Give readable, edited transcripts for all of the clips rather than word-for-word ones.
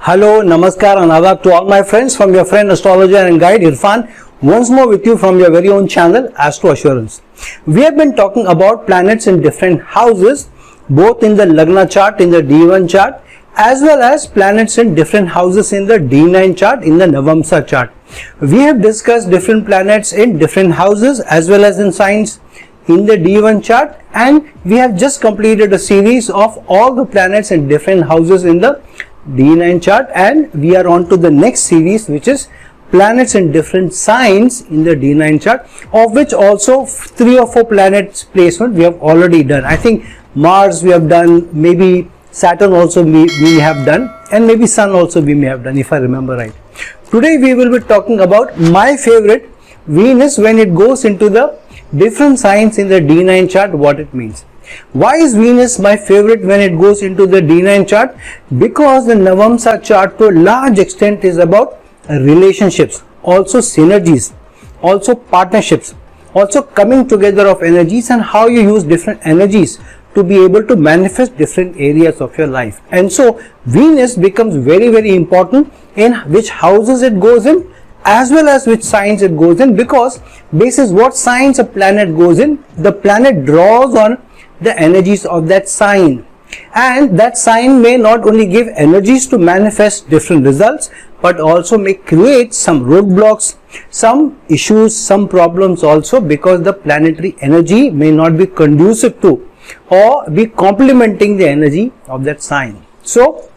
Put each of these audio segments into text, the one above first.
Hello, Namaskar and Adab to all my friends from your friend astrologer and guide Irfan, once more with you from your very own channel Astro Assurance. We have been talking about planets in different houses, both in the Lagna chart, in the D1 chart, as well as planets in different houses in the D9 chart, in the Navamsa chart. We have discussed different planets in different houses as well as in signs in the D1 chart, and we have just completed a series of all the planets in different houses in the D9 chart, and we are on to the next series, which is planets in different signs in the D9 chart, of which also 3 or 4 planets placement we have already done. I think Mars we have done, maybe Saturn also we have done, and maybe Sun also we may have done, if I remember right. Today we will be talking about my favorite, Venus, when it goes into the different signs in the D9 chart, what it means. Why is Venus my favorite when it goes into the D9 chart? Because the Navamsa chart to a large extent is about relationships, also synergies, also partnerships, also coming together of energies, and how you use different energies to be able to manifest different areas of your life. And so Venus becomes very, very important in which houses it goes in, as well as which signs it goes in, because basis what signs a planet goes in, the planet draws on the energies of that sign, and that sign may not only give energies to manifest different results, but also may create some roadblocks, some issues, some problems also, because the planetary energy may not be conducive to or be complementing the energy of that sign. So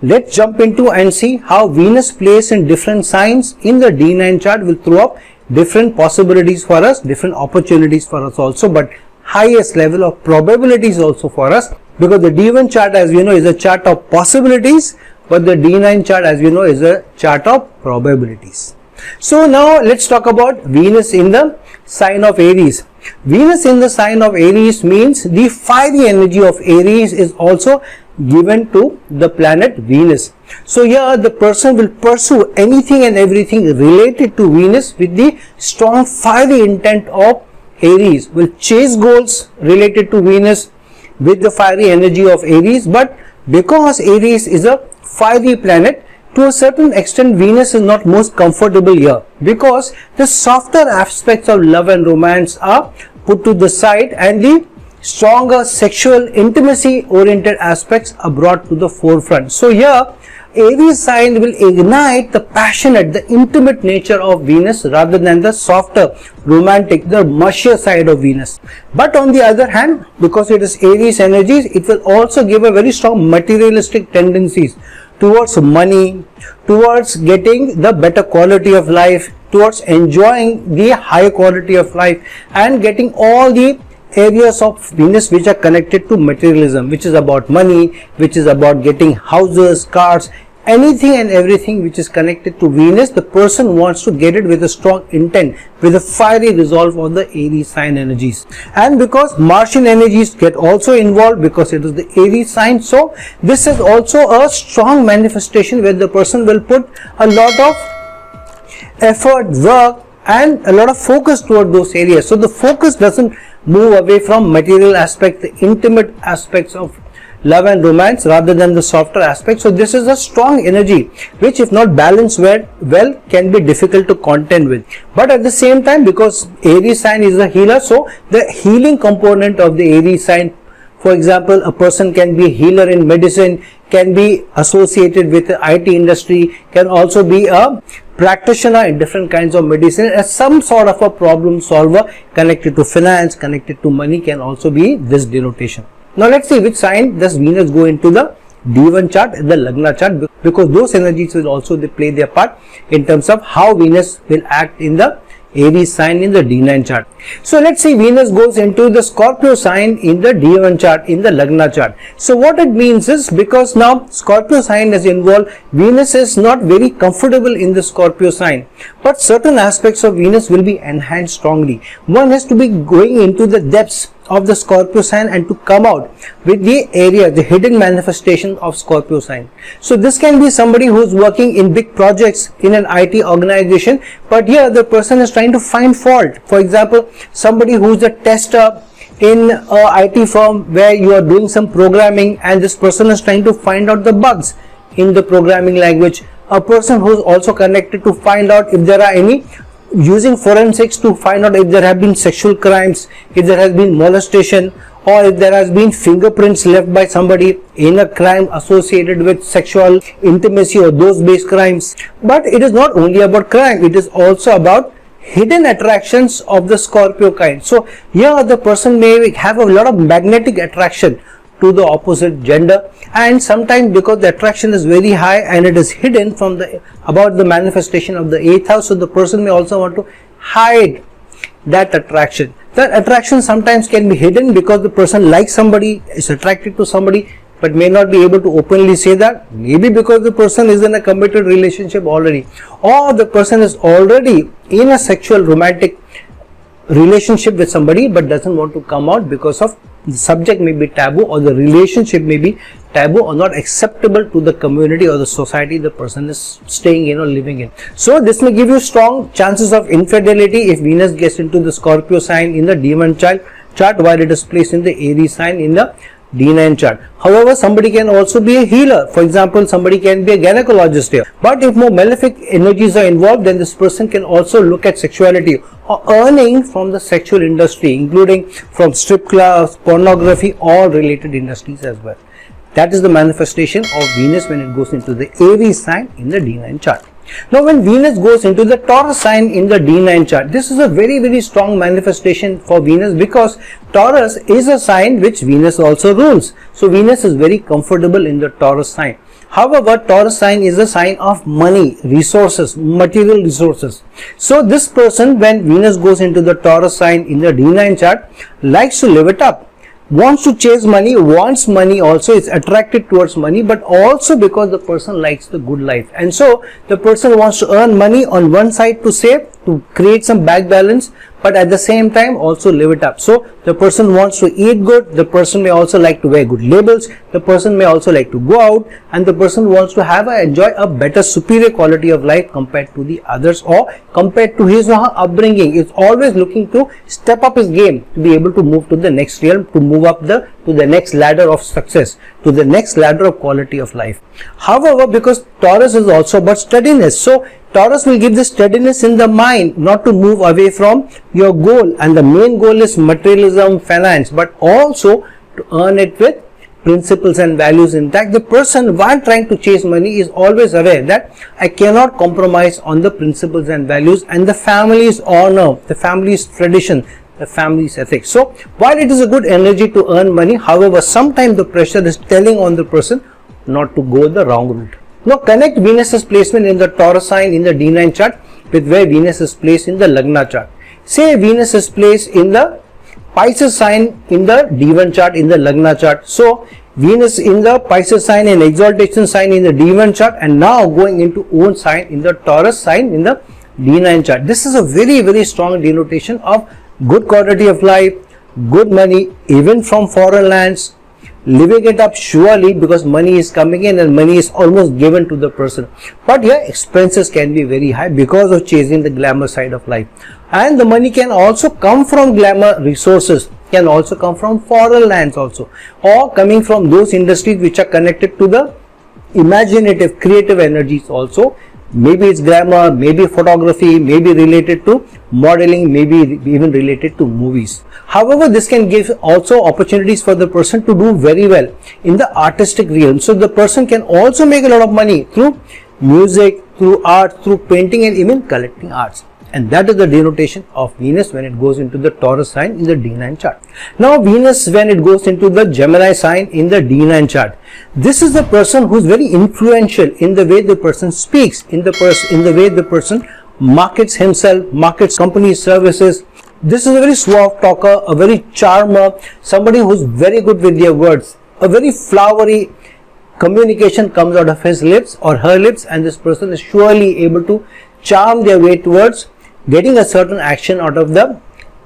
let's jump into and see how Venus plays in different signs in the D9 chart. Will throw up different possibilities for us, different opportunities for us also, but highest level of probabilities also for us, because the D1 chart, as we know, is a chart of possibilities, but the D9 chart, as we know, is a chart of probabilities. So now let's talk about Venus in the sign of Aries. Venus in the sign of Aries means the fiery energy of Aries is also given to the planet Venus. So here the person will pursue anything and everything related to Venus with the strong fiery intent of Aries, will chase goals related to Venus with the fiery energy of Aries. But because Aries is a fiery planet, to a certain extent Venus is not most comfortable here, because the softer aspects of love and romance are put to the side, and the stronger sexual intimacy oriented aspects are brought to the forefront. So here Aries sign will ignite the passionate, the intimate nature of Venus rather than the softer, romantic, the mushier side of Venus. But on the other hand, because it is Aries energies, it will also give a very strong materialistic tendencies towards money, towards getting the better quality of life, towards enjoying the high quality of life, and getting all the areas of Venus which are connected to materialism, which is about money, which is about getting houses, cars, anything and everything which is connected to Venus. The person wants to get it with a strong intent, with a fiery resolve of the Aries sign energies. And because Martian energies get also involved, because it is the Aries sign, so this is also a strong manifestation where the person will put a lot of effort, work, and a lot of focus toward those areas. So the focus doesn't move away from material aspects, the intimate aspects of love and romance, rather than the softer aspects. So this is a strong energy which, if not balanced well, can be difficult to contend with. But at the same time, because Aries sign is a healer, so the healing component of the Aries sign, for example, a person can be a healer in medicine, can be associated with the IT industry, can also be a practitioner in different kinds of medicine, as some sort of a problem solver connected to finance, connected to money, can also be this denotation. Now let's see which sign does Venus go into the D1 chart, the Lagna chart, because those energies will also play their part in terms of how Venus will act in the Aries sign in the D9 chart. So let's see, Venus goes into the Scorpio sign in the D1 chart, in the Lagna chart. So what it means is, because now Scorpio sign is involved, Venus is not very comfortable in the Scorpio sign, but certain aspects of Venus will be enhanced strongly. One has to be going into the depths of the Scorpio sign and to come out with the area, the hidden manifestation of Scorpio sign. So this can be somebody who is working in big projects in an IT organization, but here the person is trying to find fault. For example, somebody who is a tester in a IT firm where you are doing some programming, and this person is trying to find out the bugs in the programming language, a person who is also connected to find out if there are any, using forensics to find out if there have been sexual crimes, if there has been molestation, or if there has been fingerprints left by somebody in a crime associated with sexual intimacy or those based crimes. But it is not only about crime, it is also about hidden attractions of the Scorpio kind. So here the person may have a lot of magnetic attraction to the opposite gender, and sometimes because the attraction is very high and it is hidden from the about the manifestation of the 8th house, so the person may also want to hide that attraction. That attraction sometimes can be hidden because the person likes somebody, is attracted to somebody, but may not be able to openly say that. Maybe because the person is in a committed relationship already, or the person is already in a sexual romantic relationship with somebody but doesn't want to come out because of the subject may be taboo, or the relationship may be taboo or not acceptable to the community or the society the person is staying in or living in. So this may give you strong chances of infidelity if Venus gets into the Scorpio sign in the D9 chart while it is placed in the Aries sign in the D9 chart. However, somebody can also be a healer. For example, somebody can be a gynecologist here. But if more malefic energies are involved, then this person can also look at sexuality or earning from the sexual industry, including from strip clubs, pornography, all related industries as well. That is the manifestation of Venus when it goes into the Aries sign in the D9 chart. Now, when Venus goes into the Taurus sign in the D9 chart, this is a very strong manifestation for Venus, because Taurus is a sign which Venus also rules. So Venus is very comfortable in the Taurus sign. However, Taurus sign is a sign of money, resources, material resources. So this person, when Venus goes into the Taurus sign in the D9 chart, likes to live it up, wants to chase money, wants money also, is attracted towards money, but also because the person likes the good life. And so the person wants to earn money on one side to save, to create some bank balance, but at the same time also live it up. So the person wants to eat good, the person may also like to wear good labels, the person may also like to go out, and the person wants to have enjoy a better, superior quality of life compared to the others or compared to his or her upbringing. Is always looking to step up his game to be able to move to the next realm, to move up to the next ladder of success, to the next ladder of quality of life. However, because Taurus is also about steadiness, so Taurus will give the steadiness in the mind, not to move away from your goal, and the main goal is materialism, finance, but also to earn it with principles and values intact. The person, while trying to chase money, is always aware that I cannot compromise on the principles and values and the family's honor, the family's tradition, the family's ethics. So while it is a good energy to earn money, however, sometimes the pressure is telling on the person not to go the wrong route. Now connect Venus's placement in the Taurus sign in the D9 chart with where Venus is placed in the Lagna chart. Say Venus is placed in the Pisces sign in the D1 chart in the Lagna chart. So Venus in the Pisces sign and exaltation sign in the D1 chart, and now going into own sign in the Taurus sign in the D9 chart. This is a very strong denotation of good quality of life, good money, even from foreign lands, living it up surely, because money is coming in and money is almost given to the person. But here expenses can be very high because of chasing the glamour side of life, and the money can also come from glamour resources, can also come from foreign lands also, or coming from those industries which are connected to the imaginative, creative energies also. Maybe it's glamour, maybe photography, maybe related to modeling, maybe even related to movies. However, this can give also opportunities for the person to do very well in the artistic realm. So the person can also make a lot of money through music, through art, through painting, and even collecting arts. And that is the denotation of Venus when it goes into the Taurus sign in the D9 chart. Now Venus, when it goes into the Gemini sign in the D9 chart, this is the person who is very influential in the way the person speaks, in the way the person markets himself, markets company services. This is a very suave talker, a very charmer, somebody who is very good with their words, a very flowery communication comes out of his lips or her lips, and this person is surely able to charm their way towards getting a certain action out of the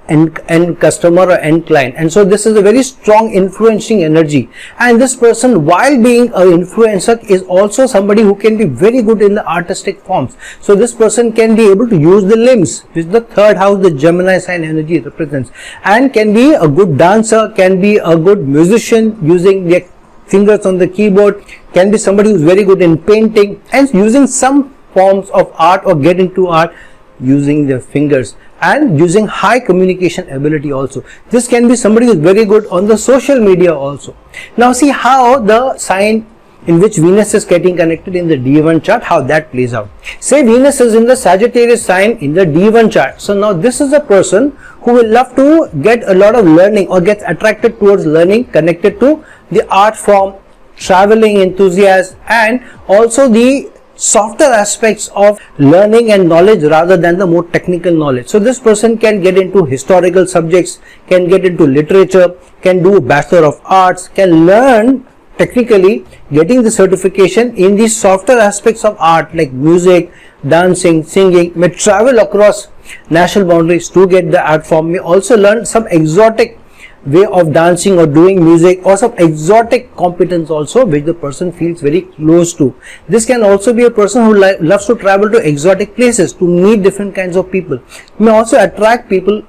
end customer or end client. And so this is a very strong influencing energy, and this person, while being an influencer, is also somebody who can be very good in the artistic forms. So this person can be able to use the limbs, which is the third house the Gemini sign energy represents, and can be a good dancer, can be a good musician using their fingers on the keyboard, can be somebody who's very good in painting and using some forms of art or get into art using their fingers, and using high communication ability also. This can be somebody who's very good on the social media also. Now see how the sign in which Venus is getting connected in the D1 chart, how that plays out. Say Venus is in the Sagittarius sign in the D1 chart. So now this is a person who will love to get a lot of learning or gets attracted towards learning, connected to the art form, traveling enthusiast, and also the softer aspects of learning and knowledge rather than the more technical knowledge. So this person can get into historical subjects, can get into literature, can do Bachelor of Arts, can learn technically, getting the certification in the softer aspects of art like music, dancing, singing, may travel across national boundaries to get the art form, may also learn some exotic way of dancing or doing music, or some exotic competence also which the person feels very close to. This can also be a person who loves to travel to exotic places to meet different kinds of people. May also attract people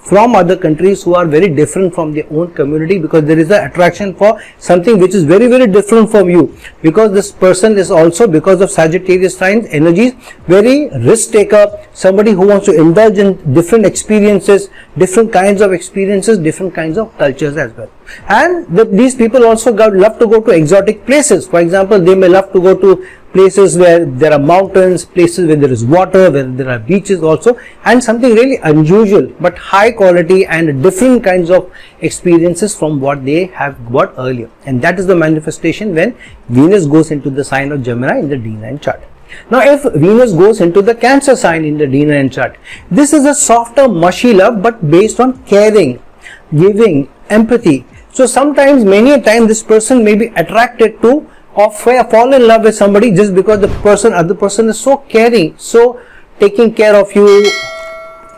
from other countries who are very different from their own community, because there is an attraction for something which is very, very different from you, because this person is also, because of Sagittarius signs energies, very risk taker, somebody who wants to indulge in different experiences, different kinds of experiences, different kinds of cultures as well. And these people also love to go to exotic places. For example, they may love to go to places where there are mountains, places where there is water, where there are beaches also, and something really unusual but high quality and different kinds of experiences from what they have got earlier. And that is the manifestation when Venus goes into the sign of Gemini in the D9 chart. Now if Venus goes into the Cancer sign in the D9 chart, this is a softer mushy love but based on caring, giving, empathy. So sometimes, many a time, this person may be attracted to or fall in love with somebody just because the other person is so caring, so taking care of you,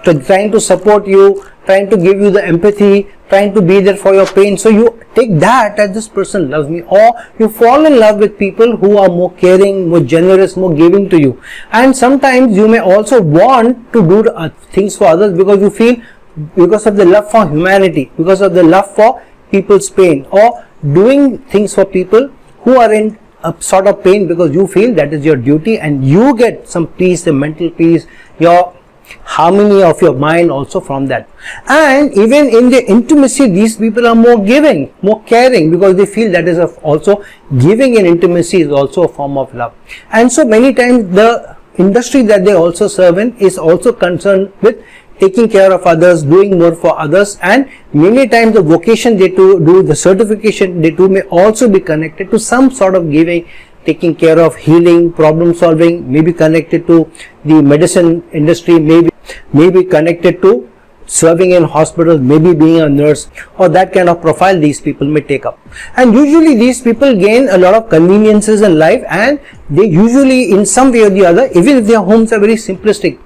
trying to support you, trying to give you the empathy, trying to be there for your pain. So you take that as this person loves me, or you fall in love with people who are more caring, more generous, more giving to you. And sometimes you may also want to do things for others because you feel, because of the love for humanity, because of the love for people's pain, or doing things for people who are in a sort of pain, because you feel that is your duty, and you get some peace, the mental peace, your harmony of your mind also from that. And even in the intimacy, these people are more giving, more caring, because they feel that is also giving in intimacy is also a form of love. And so many times the industry that they also serve in is also concerned with taking care of others, doing more for others, and many times the vocation they do, the certification they do may also be connected to some sort of giving, taking care of healing, problem solving, maybe connected to the medicine industry, maybe connected to serving in hospitals, maybe being a nurse, or that kind of profile these people may take up. And usually these people gain a lot of conveniences in life, and they usually in some way or the other, even if their homes are very simplistic,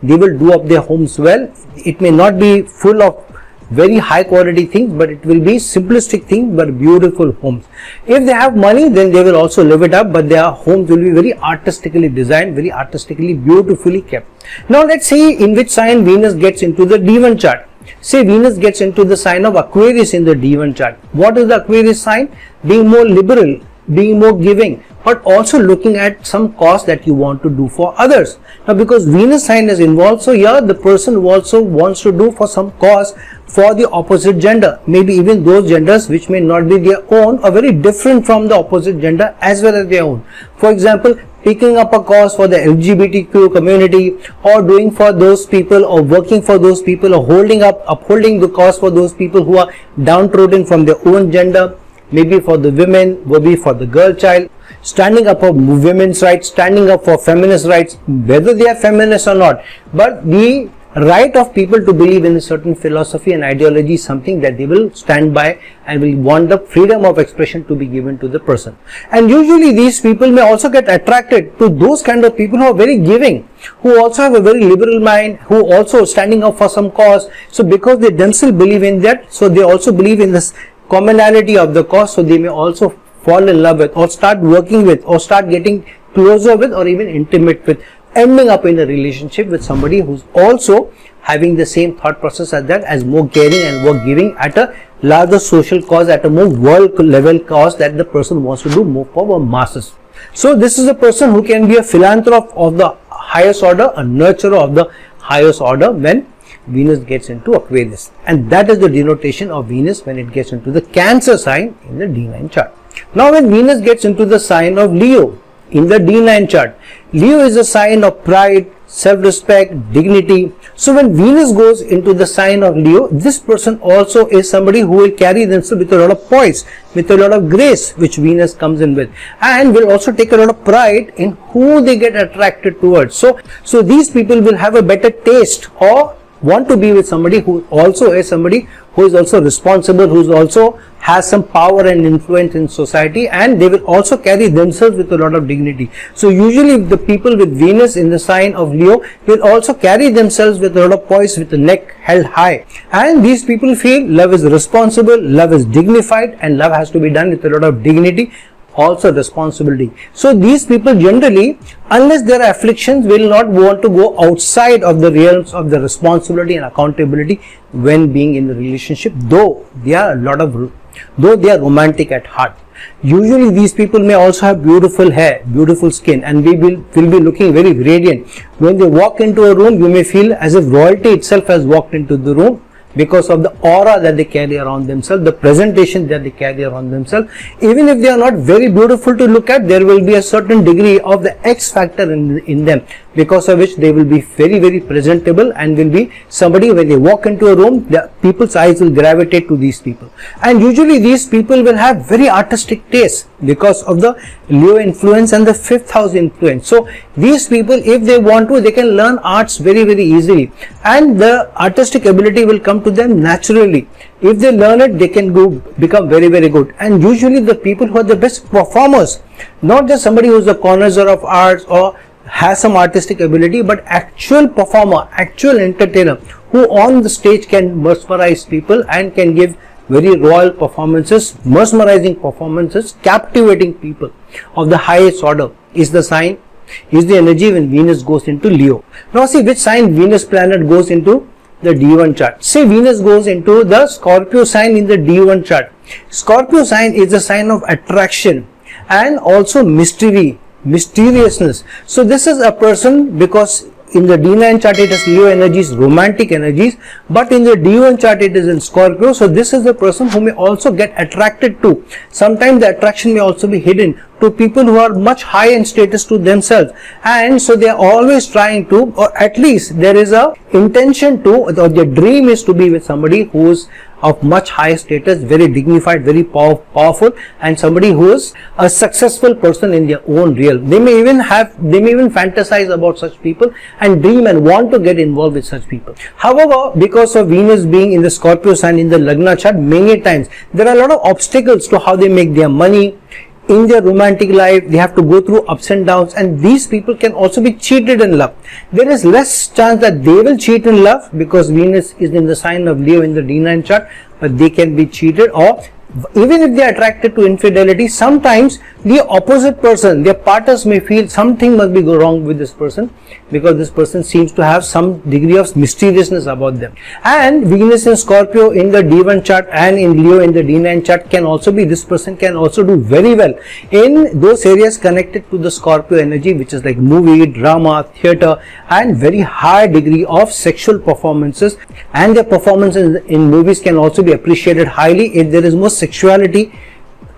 they will do up their homes well. It may not be full of very high quality things, but it will be simplistic things but beautiful homes. If they have money, then they will also live it up, but their homes will be very artistically designed, very artistically beautifully kept. Now let's see in which sign Venus gets into the D1 chart. Say Venus gets into the sign of Aquarius in the D1 chart. What is the Aquarius sign? Being more liberal, being more giving, but also looking at some cause that you want to do for others. Now because Venus sign is involved, so here the person who also wants to do for some cause for the opposite gender, maybe even those genders which may not be their own or very different from the opposite gender as well as their own. For example, picking up a cause for the LGBTQ community, or doing for those people, or working for those people, or upholding the cause for those people who are downtrodden from their own gender, maybe for the women, maybe for the girl child, standing up for women's rights, standing up for feminist rights, whether they are feminists or not. But the right of people to believe in a certain philosophy and ideology is something that they will stand by and will want the freedom of expression to be given to the person. And usually these people may also get attracted to those kind of people who are very giving, who also have a very liberal mind, who also standing up for some cause. So because they themselves believe in that, so they also believe in this commonality of the cause, so they may also fall in love with, or start working with, or start getting closer with, or even intimate with, ending up in a relationship with somebody who's also having the same thought process as that, as more caring and more giving at a larger social cause, at a more world level cause that the person wants to do more for masses. So this is a person who can be a philanthrope of the highest order, a nurturer of the highest order when Venus gets into Aquarius, and that is the denotation of Venus when it gets into the Cancer sign in the D9 chart. Now when Venus gets into the sign of Leo in the D9 chart, Leo is a sign of pride, self-respect, dignity. So when Venus goes into the sign of Leo, this person also is somebody who will carry themselves with a lot of poise, with a lot of grace, which Venus comes in with, and will also take a lot of pride in who they get attracted towards. So these people will have a better taste, or want to be with somebody who also is somebody who is also responsible, who is also has some power and influence in society, and they will also carry themselves with a lot of dignity. So usually the people with Venus in the sign of Leo will also carry themselves with a lot of poise, with the neck held high, and these people feel love is responsible, love is dignified, and love has to be done with a lot of dignity, also responsibility. So these people generally, unless there are afflictions, will not want to go outside of the realms of the responsibility and accountability when being in the relationship, though they are romantic at heart. Usually these people may also have beautiful hair, beautiful skin, and will be looking very radiant. When they walk into a room, you may feel as if royalty itself has walked into the room, because of the aura that they carry around themselves, the presentation that they carry around themselves. Even if they are not very beautiful to look at, there will be a certain degree of the X factor in them, because of which they will be very, very presentable, and will be somebody, when they walk into a room, the people's eyes will gravitate to these people. And usually these people will have very artistic taste because of the Leo influence and the 5th house influence. So these people, if they want to, they can learn arts very, very easily, and the artistic ability will come to them naturally. If they learn it, they can become very, very good. And usually the people who are the best performers, not just somebody who is a connoisseur of arts or has some artistic ability, but actual performer, actual entertainer, who on the stage can mesmerize people and can give very royal performances, mesmerizing performances, captivating people of the highest order, is the energy when Venus goes into Leo. Now see which sign Venus planet goes into the D1 chart. Say Venus goes into the Scorpio sign in the D1 chart. Scorpio sign is a sign of attraction and also mysteriousness. So this is a person, because in the D9 chart it has Leo energies, romantic energies, but in the D1 chart it is in Scorpio. So this is the person who may also get attracted to. Sometimes the attraction may also be hidden to people who are much higher in status to themselves, and so they are always trying to, or at least there is a intention to, or their dream is to be with somebody who is of much higher status, very dignified, very powerful, and somebody who is a successful person in their own realm. They may even fantasize about such people and dream and want to get involved with such people. However, because of Venus being in the Scorpio sign in the Lagna chart, many times there are a lot of obstacles to how they make their money. In their romantic life, they have to go through ups and downs, and these people can also be cheated in love. There is less chance that they will cheat in love because Venus is in the sign of Leo in the D9 chart, but they can be cheated, or even if they are attracted to infidelity, sometimes the opposite person, their partners may feel something must be wrong with this person, because this person seems to have some degree of mysteriousness about them. And Venus in Scorpio in the D1 chart and in Leo in the D9 chart can also be, this person can also do very well in those areas connected to the Scorpio energy, which is like movie, drama, theatre, and very high degree of sexual performances, and their performances in movies can also be appreciated highly if there is more sexuality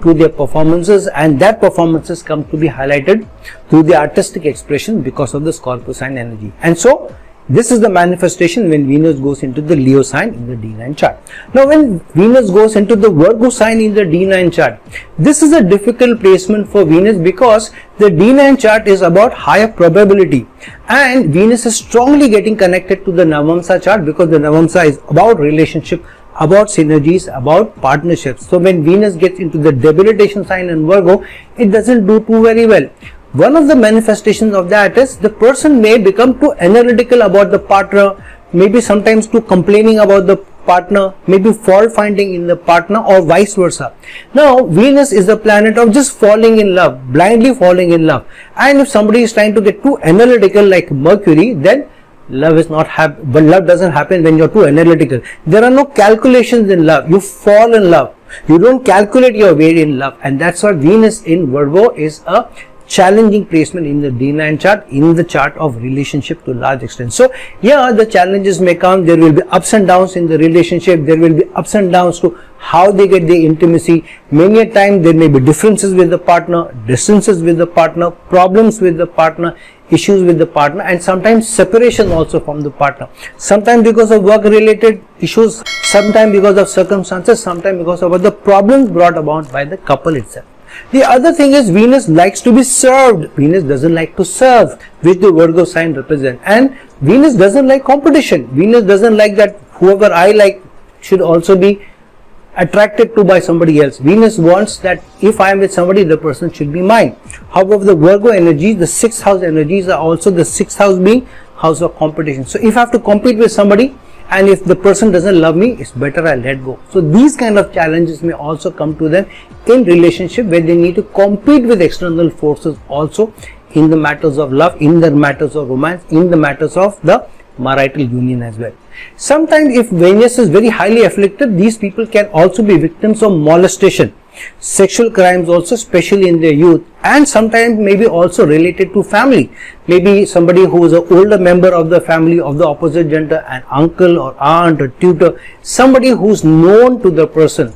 to their performances, and that performances come to be highlighted through the artistic expression because of the Scorpio sign energy. And so this is the manifestation when Venus goes into the Leo sign in the D9 chart. Now when Venus goes into the Virgo sign in the D9 chart, this is a difficult placement for Venus, because the D9 chart is about higher probability, and Venus is strongly getting connected to the Navamsa chart, because the Navamsa is about relationship, about synergies, about partnerships. So when Venus gets into the debilitation sign in Virgo, it doesn't do too very well. One of the manifestations of that is the person may become too analytical about the partner, maybe sometimes too complaining about the partner, maybe fault finding in the partner, or vice versa. Now Venus is the planet of just falling in love, blindly falling in love, and if somebody is trying to get too analytical like Mercury, then love is not but love doesn't happen when you're too analytical. There are no calculations in love. You fall in love. You don't calculate your way in love, and that's why Venus in Virgo is a challenging placement in the D9 chart, in the chart of relationship to a large extent. So yeah, the challenges may come. There will be ups and downs in the relationship. There will be ups and downs to how they get the intimacy. Many a time there may be differences with the partner, distances with the partner, problems with the partner, issues with the partner, and sometimes separation also from the partner. Sometimes because of work related issues, sometimes because of circumstances, sometimes because of other problems brought about by the couple itself. The other thing is Venus likes to be served. Venus doesn't like to serve, which the Virgo sign represents. And Venus doesn't like competition. Venus doesn't like that whoever I like should also be attracted to by somebody else. Venus wants that if I am with somebody, the person should be mine. However, the Virgo energies, the 6th house energies are also the 6th house being house of competition. So if I have to compete with somebody, and if the person doesn't love me, it's better I let go. So these kind of challenges may also come to them in relationship, where they need to compete with external forces also in the matters of love, in the matters of romance, in the matters of the marital union as well. Sometimes if Venus is very highly afflicted, these people can also be victims of molestation, sexual crimes also, especially in their youth, and sometimes maybe also related to family. Maybe somebody who is an older member of the family of the opposite gender, an uncle or aunt or tutor, somebody who is known to the person,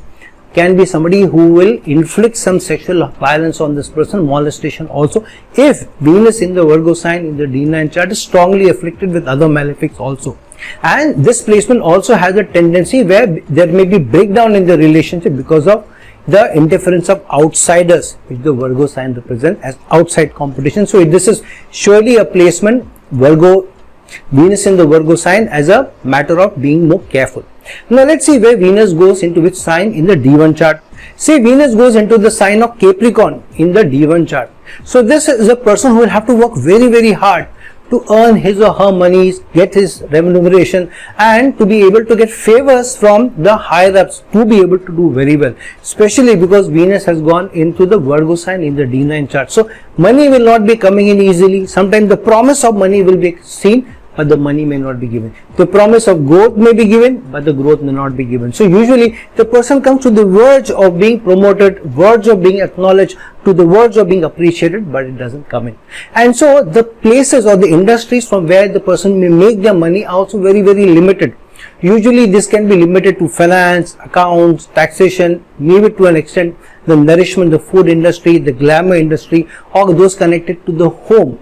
can be somebody who will inflict some sexual violence on this person, molestation also, if Venus in the Virgo sign in the D9 chart is strongly afflicted with other malefics also. And this placement also has a tendency where there may be breakdown in the relationship because of the interference of outsiders, which the Virgo sign represents as outside competition. So this is surely a placement, Venus in the Virgo sign, as a matter of being more careful. Now let's see where Venus goes into which sign in the D1 chart. Say Venus goes into the sign of Capricorn in the D1 chart. So this is a person who will have to work very hard to earn his or her monies, get his remuneration, and to be able to get favors from the higher ups, to be able to do very well, especially because Venus has gone into the Virgo sign in the D9 chart. So money will not be coming in easily. Sometimes the promise of money will be seen, but the money may not be given. The promise of growth may be given, but the growth may not be given. So usually the person comes to the verge of being promoted, verge of being acknowledged, to the verge of being appreciated, but it doesn't come in. And so the places or the industries from where the person may make their money are also very limited. Usually this can be limited to finance, accounts, taxation, maybe to an extent the nourishment, the food industry, the glamour industry, or those connected to the home,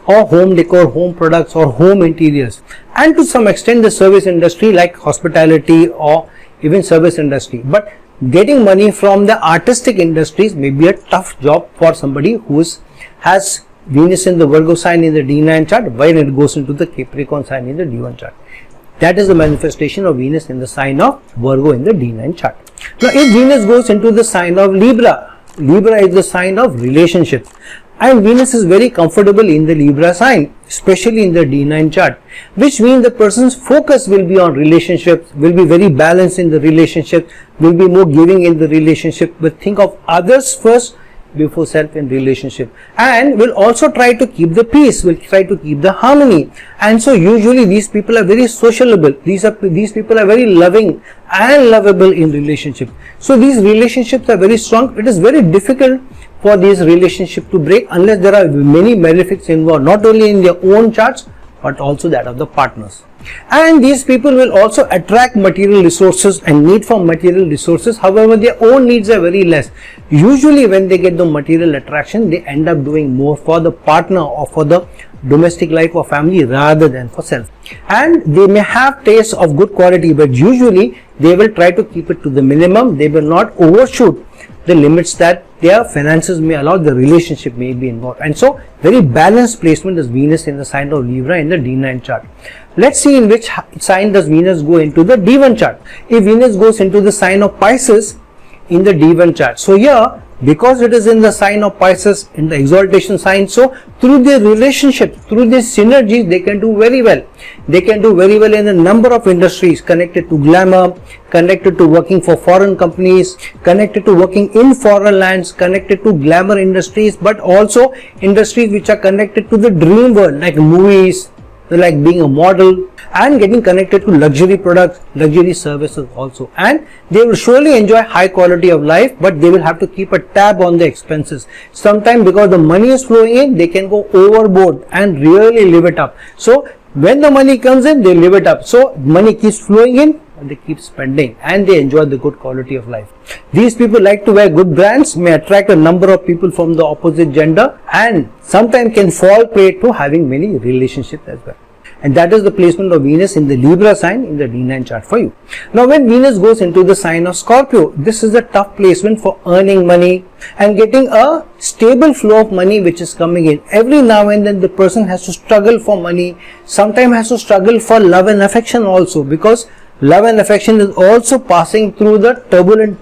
or home decor, home products, or home interiors, and to some extent the service industry like hospitality or even service industry. But getting money from the artistic industries may be a tough job for somebody who has Venus in the Virgo sign in the D9 chart, while it goes into the Capricorn sign in the D1 chart. That is the manifestation of Venus in the sign of Virgo in the D9 chart. Now if Venus goes into the sign of Libra, Libra is the sign of relationships, and Venus is very comfortable in the Libra sign, especially in the D9 chart, which means the person's focus will be on relationships, will be very balanced in the relationship, will be more giving in the relationship, will think of others first before self in relationship, and will also try to keep the peace, will try to keep the harmony. And so usually these people are very sociable. These people are very loving and lovable in relationship. So these relationships are very strong. It is very difficult for these relationships to break unless there are many malefics involved, not only in their own charts but also that of the partners. And these people will also attract material resources and need for material resources. However, their own needs are very less. Usually when they get the material attraction, they end up doing more for the partner or for the domestic life or family rather than for self. And they may have taste of good quality, but usually they will try to keep it to the minimum. They will not overshoot the limits that their finances may allow, the relationship may be involved. And so very balanced placement is Venus in the sign of Libra in the D9 chart. Let's see in which sign does Venus go into the D1 chart. If Venus goes into the sign of Pisces in the D1 chart, so here because it is in the sign of Pisces in the exaltation sign, so through their relationship, through these synergies, they can do very well. They can do very well in a number of industries connected to glamour, connected to working for foreign companies, connected to working in foreign lands, connected to glamour industries, but also industries which are connected to the dream world like movies, like being a model and getting connected to luxury products, luxury services also, and they will surely enjoy high quality of life, but they will have to keep a tab on the expenses. Sometimes because the money is flowing in, they can go overboard and really live it up. So when the money comes in, they live it up. So money keeps flowing in and they keep spending and they enjoy the good quality of life. These people like to wear good brands, may attract a number of people from the opposite gender, and sometimes can fall prey to having many relationships as well. And that is the placement of Venus in the Libra sign in the D9 chart for you. Now when Venus goes into the sign of Scorpio, this is a tough placement for earning money and getting a stable flow of money which is coming in. Every now and then the person has to struggle for money, sometimes has to struggle for love and affection also, because love and affection is also passing through the turbulent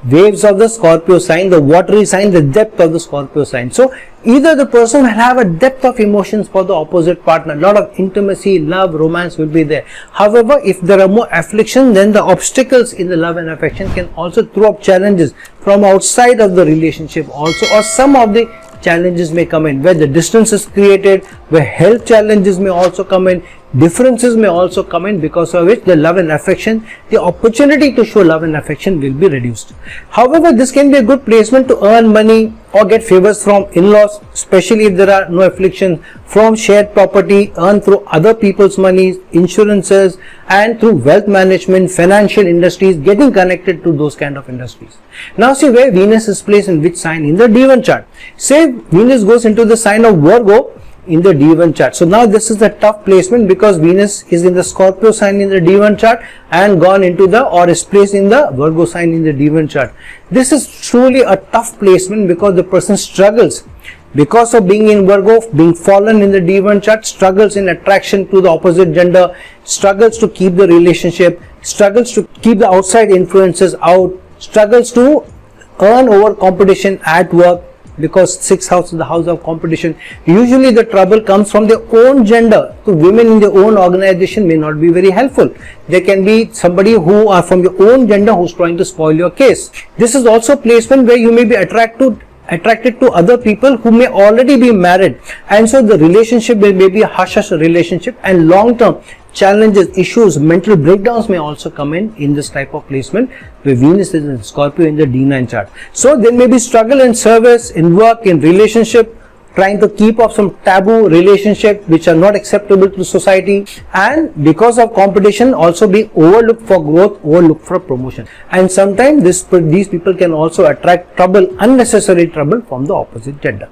waves of the Scorpio sign, the watery sign, the depth of the Scorpio sign. So either the person will have a depth of emotions for the opposite partner, a lot of intimacy, love, romance will be there. However, if there are more affliction, then the obstacles in the love and affection can also throw up challenges from outside of the relationship also, or some of the challenges may come in where the distance is created, where health challenges may also come in, differences may also come in, because of which the love and affection, the opportunity to show love and affection will be reduced. However, this can be a good placement to earn money or get favors from in-laws, especially if there are no afflictions, from shared property, earn through other people's money, insurances, and through wealth management, financial industries, getting connected to those kind of industries. Now see where Venus is placed in which sign in the D1 chart. Say Venus goes into the sign of Virgo in the D1 chart. So now this is the tough placement because Venus is in the Scorpio sign in the D1 chart and gone into the, or is placed in the Virgo sign in the D1 chart. This is truly a tough placement because the person struggles because of being in Virgo, being fallen in the D1 chart, struggles in attraction to the opposite gender, struggles to keep the relationship, struggles to keep the outside influences out, struggles to earn over competition at work, because 6th house is the house of competition. Usually the trouble comes from their own gender. So women in their own organization may not be very helpful. There can be somebody who are from your own gender who's trying to spoil your case. This is also a placement where you may be attracted to other people who may already be married, and so the relationship may be a hush-hush relationship, and long-term challenges, issues, mental breakdowns may also come in this type of placement where Venus is in Scorpio in the D9 chart. So there may be struggle in service, in work, in relationship, trying to keep up some taboo relationships which are not acceptable to society, and because of competition also be overlooked for growth, overlooked for promotion. And sometimes these people can also attract trouble, unnecessary trouble from the opposite gender.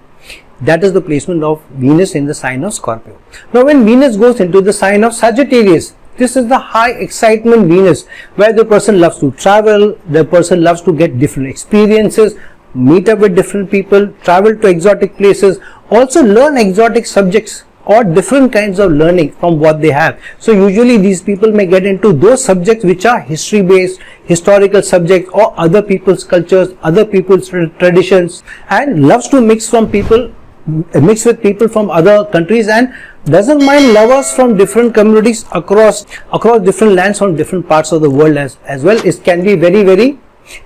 That is the placement of Venus in the sign of Scorpio. Now when Venus goes into the sign of Sagittarius, this is the high excitement Venus, where the person loves to travel, the person loves to get different experiences, meet up with different people, travel to exotic places, also learn exotic subjects or different kinds of learning from what they have. So usually these people may get into those subjects which are history based, historical subjects, or other people's cultures, other people's traditions, and loves to mix with people from other countries, and doesn't mind lovers from different communities across different lands from different parts of the world as well. It can be very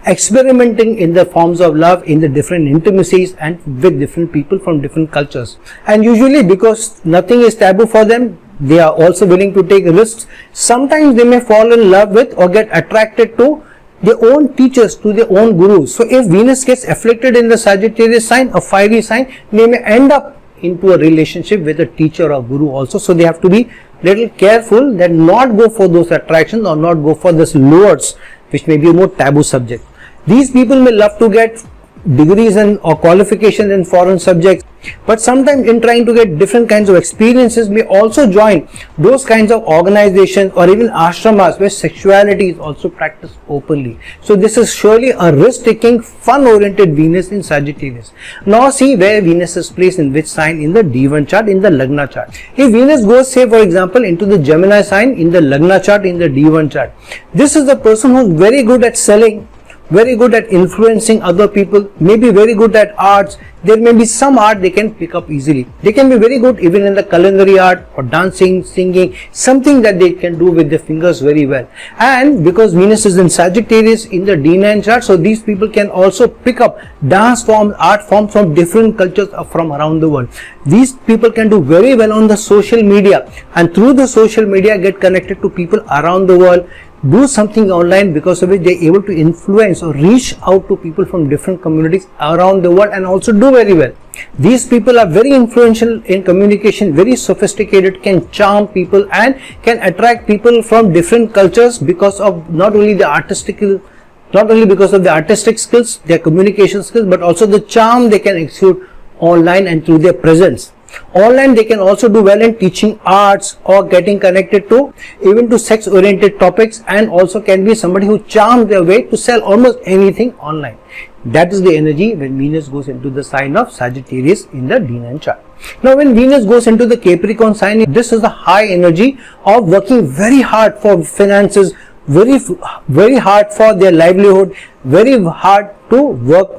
experimenting in the forms of love, in the different intimacies, and with different people from different cultures. And usually because nothing is taboo for them, they are also willing to take risks. Sometimes they may fall in love with or get attracted to their own teachers, to their own gurus. So if Venus gets afflicted in the Sagittarius sign, a fiery sign, they may end up into a relationship with a teacher or guru also. So they have to be little careful that not go for those attractions or not go for those lures which may be a more taboo subject. These people may love to get degrees or qualifications in foreign subjects, but sometimes in trying to get different kinds of experiences may also join those kinds of organizations or even ashramas where sexuality is also practiced openly. So this is surely a risk-taking, fun-oriented Venus in Sagittarius. Now see where Venus is placed in which sign in the D1 chart, in the Lagna chart. If Venus goes, say for example, into the Gemini sign in the Lagna chart, in the D1 chart, this is the person who is very good at selling, very good at influencing other people, maybe very good at arts. There may be some art they can pick up easily. They can be very good even in the culinary art or dancing, singing, something that they can do with their fingers very well. And because Venus is in Sagittarius in the D9 chart, so these people can also pick up dance forms, art forms from different cultures from around the world. These people can do very well on the social media, and through the social media get connected to people around the world, do something online, because of which they are able to influence or reach out to people from different communities around the world and also do very well. These people are very influential in communication, very sophisticated, can charm people and can attract people from different cultures because of not only the artistic skills, their communication skills, but also the charm they can exude online and through their presence. Online they can also do well in teaching arts or getting connected to even to sex oriented topics, and also can be somebody who charms their way to sell almost anything online. That is the energy when Venus goes into the sign of Sagittarius in the D9 chart. Now when Venus goes into the Capricorn sign, this is the high energy of working very hard for finances, very hard for their livelihood, very hard to work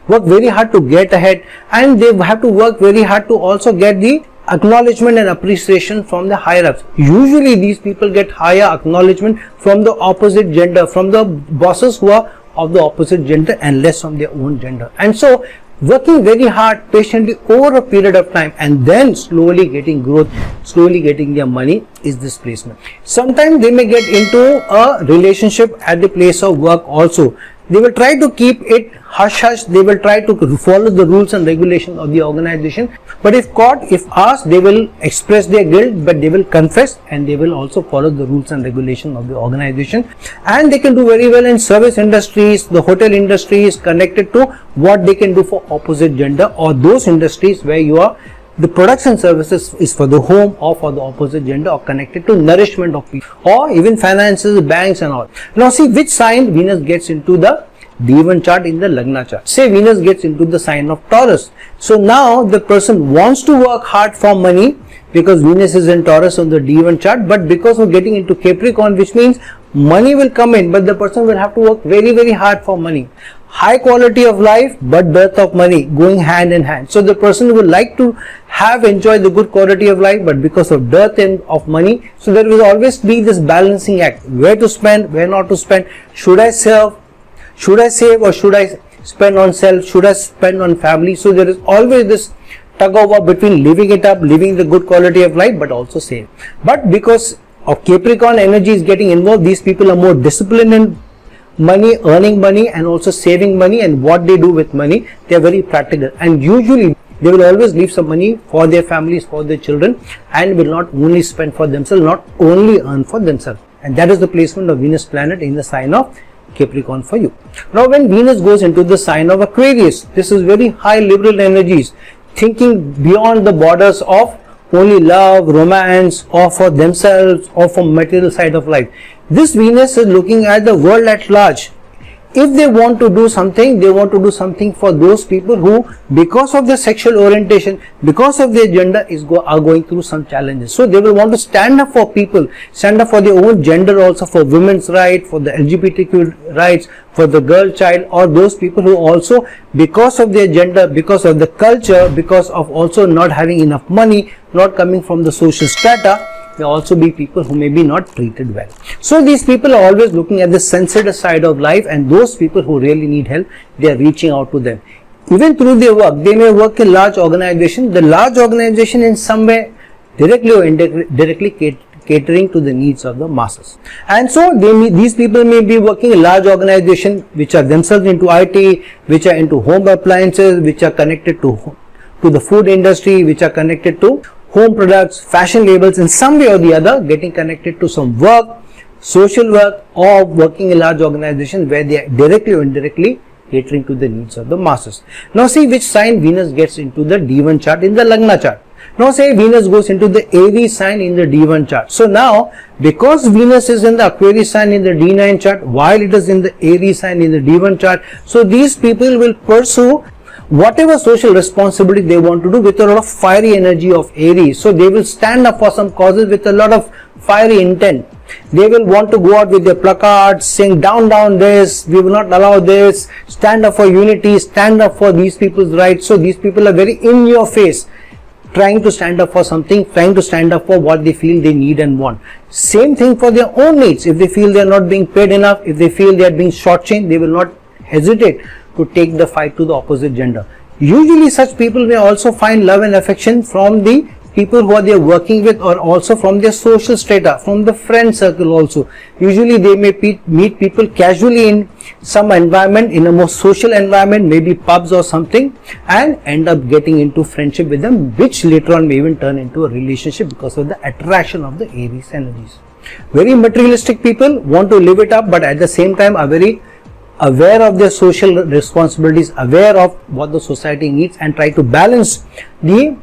very hard to get ahead, and they have to work very hard to also get the acknowledgement and appreciation from the higher ups. Usually these people get higher acknowledgement from the opposite gender, from the bosses who are of the opposite gender and less from their own gender. And so working very hard patiently over a period of time and then slowly getting growth, slowly getting their money is this placement. Sometimes they may get into a relationship at the place of work also. They will try to keep it hush-hush, they will try to follow the rules and regulations of the organization, but if caught, if asked, they will express their guilt, but they will confess and they will also follow the rules and regulations of the organization. And they can do very well in service industries, the hotel industry is connected to what they can do for opposite gender, or those industries where you are the products and services is for the home or for the opposite gender, or connected to nourishment of people, or even finances, banks and all. Now see which sign Venus gets into the D1 chart in the Lagna chart. Say Venus gets into the sign of Taurus. So now the person wants to work hard for money because Venus is in Taurus on the D1 chart, but because of getting into Capricorn, which means money will come in, but the person will have to work very hard for money. High quality of life but dearth of money going hand in hand. So the person would like to have enjoyed the good quality of life, but because of dearth of money, so there will always be this balancing act, where to spend, where not to spend. Should I save or should I spend on self, should I spend on family? So there is always this tug of war between living it up, living the good quality of life, but also save. But because of Capricorn energy is getting involved, these people are more disciplined in money, earning money and also saving money, and what they do with money, they are very practical, and usually they will always leave some money for their families, for their children, and will not only spend for themselves, not only earn for themselves. And that is the placement of Venus planet in the sign of Capricorn for you. Now when Venus goes into the sign of Aquarius, this is very high liberal energies, thinking beyond the borders of only love, romance, or for themselves, or for material side of life. This Venus is looking at the world at large. If they want to do something, they want to do something for those people who, because of their sexual orientation, because of their gender, are going through some challenges. So they will want to stand up for people, stand up for their own gender also, for women's rights, for the LGBTQ rights, for the girl child, or those people who also, because of their gender, because of the culture, because of also not having enough money, not coming from the social strata, may also be people who may be not treated well. So these people are always looking at the sensitive side of life, and those people who really need help, they are reaching out to them. Even through their work, they may work in large organization. The large organization in some way directly or indirectly catering to the needs of the masses. And so these people may be working in large organizations which are themselves into IT, which are into home appliances, which are connected to the food industry, which are connected to home products, fashion labels, in some way or the other, getting connected to some work, social work, or working in large organizations where they are directly or indirectly catering to the needs of the masses. Now see which sign Venus gets into the D1 chart in the Lagna chart. Now say Venus goes into the Aries sign in the D1 chart. So now, because Venus is in the Aquarius sign in the D9 chart, while it is in the Aries sign in the D1 chart, so these people will pursue whatever social responsibility they want to do with a lot of fiery energy of Aries. So they will stand up for some causes with a lot of fiery intent. They will want to go out with their placards saying down this, we will not allow this, stand up for unity, stand up for these people's rights. So these people are very in your face, trying to stand up for something, trying to stand up for what they feel they need and want. Same thing for their own needs. If they feel they are not being paid enough, if they feel they are being shortchanged, they will not hesitate to take the fight to the opposite gender. Usually such people may also find love and affection from the people who they are working with, or also from their social strata, from the friend circle also. Usually they may meet people casually in some environment, in a more social environment, maybe pubs or something, and end up getting into friendship with them, which later on may even turn into a relationship because of the attraction of the Aries energies. Very materialistic people want to live it up, but at the same time are very aware of their social responsibilities, aware of what the society needs, and try to balance the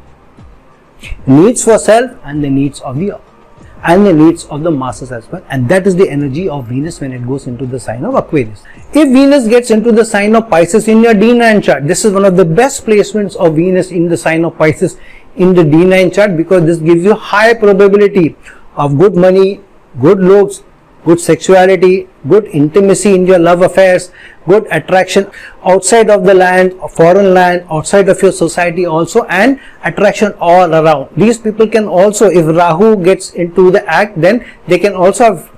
needs for self and the needs of the masses as well. And that is the energy of Venus when it goes into the sign of Aquarius. If Venus gets into the sign of Pisces in your D9 chart, this is one of the best placements of Venus in the sign of Pisces in the D9 chart, because this gives you high probability of good money, good looks, good sexuality, good intimacy in your love affairs, good attraction outside of the land, foreign land, outside of your society also, and attraction all around. These people can also, if Rahu gets into the act, then they can also have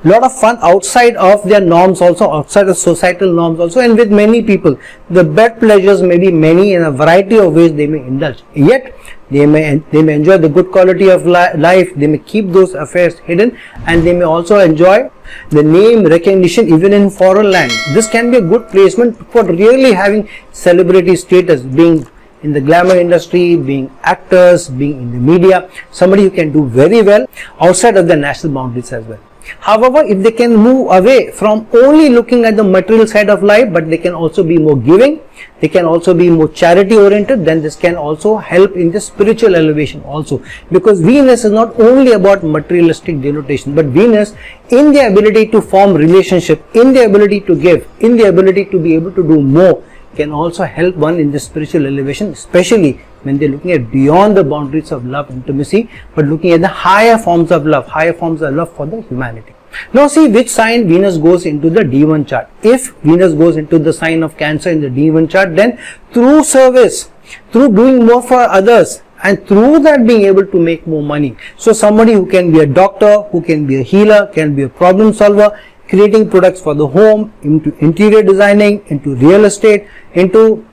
lot of fun outside of their norms also, outside of societal norms also, and with many people. The bed pleasures may be many in a variety of ways they may indulge. Yet they may enjoy the good quality of life, they may keep those affairs hidden, and they may also enjoy the name recognition even in foreign land. This can be a good placement for really having celebrity status, being in the glamour industry, being actors, being in the media, somebody who can do very well outside of the national boundaries as well. However, if they can move away from only looking at the material side of life, but they can also be more giving, they can also be more charity oriented, then this can also help in the spiritual elevation also, because Venus is not only about materialistic denotation, but Venus, in the ability to form relationship, in the ability to give, in the ability to be able to do more, can also help one in the spiritual elevation, especially when they're looking at beyond the boundaries of love, intimacy, but looking at the higher forms of love for the humanity. Now see which sign Venus goes into the D1 chart. If Venus goes into the sign of Cancer in the D1 chart, then through service, through doing more for others, and through that being able to make more money. So somebody who can be a doctor, who can be a healer, can be a problem solver, creating products for the home, into interior designing, into real estate, into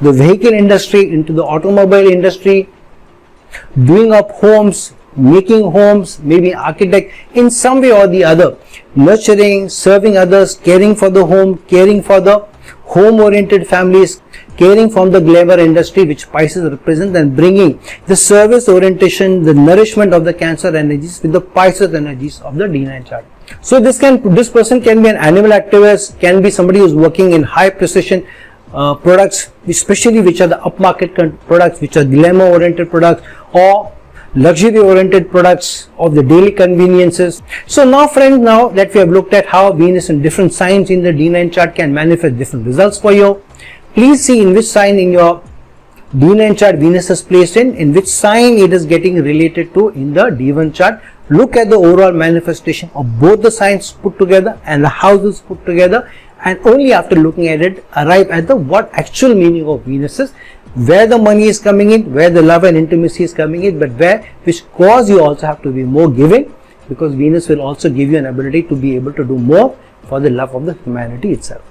the vehicle industry, into the automobile industry, doing up homes, making homes, maybe architect, in some way or the other, nurturing, serving others, caring for the home, caring for the home-oriented families, caring from the glamour industry which Pisces represents, and bringing the service orientation, the nourishment of the Cancer energies with the Pisces energies of the D9 chart. So this person can be an animal activist, can be somebody who is working in high precision products, especially which are the upmarket products, which are glamour oriented products, or luxury oriented products of the daily conveniences. So now friends, now that we have looked at how Venus in different signs in the D9 chart can manifest different results for you, please see in which sign in your D9 chart Venus is placed in which sign it is getting related to in the D1 chart. Look at the overall manifestation of both the signs put together and the houses put together, and only after looking at it arrive at the what actual meaning of Venus is, where the money is coming in, where the love and intimacy is coming in, but which cause you also have to be more giving, because Venus will also give you an ability to be able to do more for the love of the humanity itself.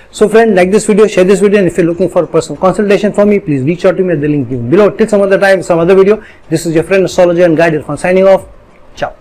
So friend, like this video, share this video, and if you're looking for a personal consultation from me, please reach out to me at the link given below. Till some other time, some other video, this is your friend, astrologer and guide Irfan, signing off. Ciao.